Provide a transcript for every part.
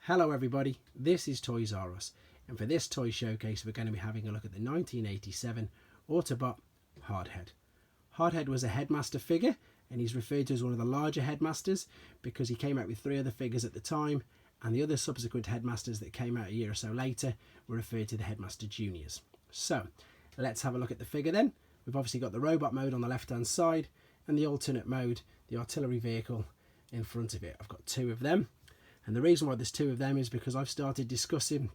Hello everybody, this is Toys R Us, and for this toy showcase we're going to be having a look at the 1987 Autobot Hardhead. Hardhead was a headmaster figure, and he's referred to as one of the larger headmasters because he came out with 3 other figures at the time, and the other subsequent headmasters that came out a year or so later were referred to the headmaster juniors. So let's have a look at the figure then. We've obviously got the robot mode on the left hand side and the alternate mode, the artillery vehicle, in front of it. I've got 2 of them. And the reason why there's 2 of them is because I've started discussing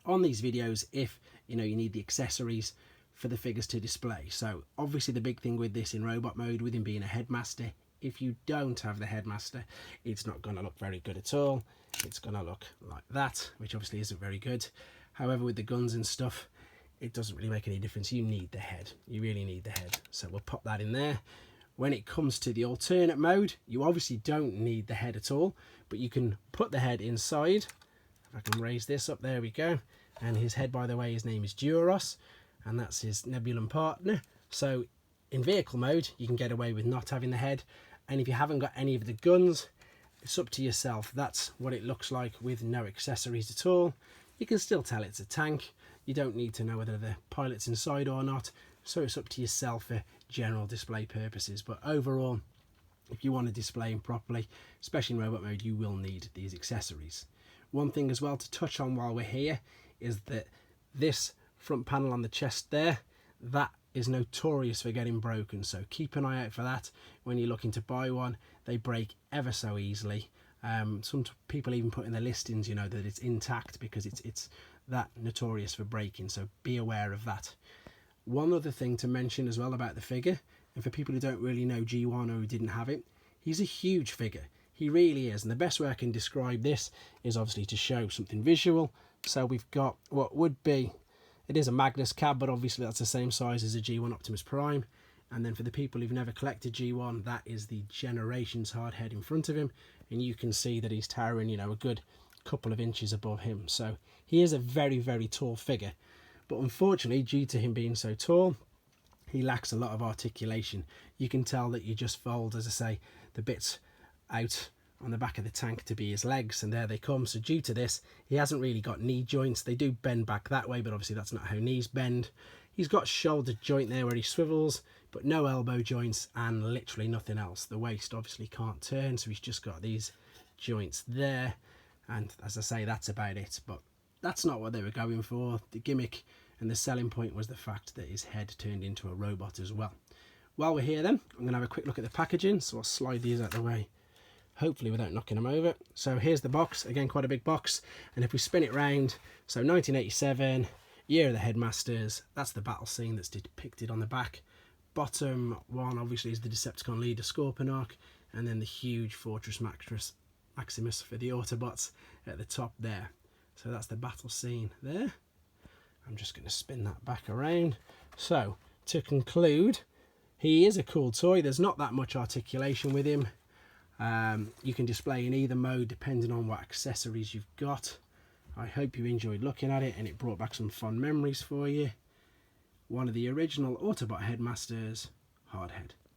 on these videos if you need the accessories for the figures to display. So obviously the big thing with this in robot mode, with him being a headmaster, if you don't have the headmaster, it's not going to look very good at all. It's going to look like that, which obviously isn't very good. However, with the guns and stuff, it doesn't really make any difference. You need the head. You really need the head. So we'll pop that in there. When it comes to the alternate mode, you obviously don't need the head at all, but you can put the head inside. If I can raise this up, there we go. And his head, by the way, his name is Duros, and that's his Nebulan partner. So in vehicle mode, you can get away with not having the head. And if you haven't got any of the guns, it's up to yourself. That's what it looks like with no accessories at all. You can still tell it's a tank. You don't need to know whether the pilot's inside or not. So it's up to yourself for general display purposes. But overall, if you want to display him properly, especially in robot mode, you will need these accessories. One thing as well to touch on while we're here is that this front panel on the chest there, that is notorious for getting broken. So keep an eye out for that when you're looking to buy one. They break ever so easily. Some people even put in their listings, that it's intact because it's that notorious for breaking. So be aware of that. One other thing to mention as well about the figure, and for people who don't really know G1 or who didn't have it, he's a huge figure. He really is. And the best way I can describe this is obviously to show something visual. So we've got what would be, it is a Magnus cab, but obviously that's the same size as a G1 Optimus Prime. And then for the people who've never collected G1, that is the Generations Hardhead in front of him. And you can see that he's towering, a good couple of inches above him. So he is a very, very tall figure. But unfortunately, due to him being so tall, he lacks a lot of articulation. You can tell that you just fold, as I say, the bits out on the back of the tank to be his legs, and there they come. So due to this, he hasn't really got knee joints. They do bend back that way, but obviously that's not how knees bend. He's got shoulder joint there where he swivels, but no elbow joints and literally nothing else. The waist obviously can't turn, so he's just got these joints there. And as I say, that's about it. But that's not what they were going for. The gimmick and the selling point was the fact that his head turned into a robot as well. While we're here then, I'm going to have a quick look at the packaging. So I'll slide these out of the way, hopefully without knocking them over. So here's the box, again quite a big box. And if we spin it round, so 1987, year of the headmasters, that's the battle scene that's depicted on the back. Bottom one obviously is the Decepticon leader Scorponok, and then the huge Fortress Maximus for the Autobots at the top there. So that's the battle scene there. I'm just going to spin that back around. So to conclude, he is a cool toy. There's not that much articulation with him. You can display in either mode depending on what accessories you've got. I hope you enjoyed looking at it and it brought back some fond memories for you. One of the original Autobot headmasters, Hardhead.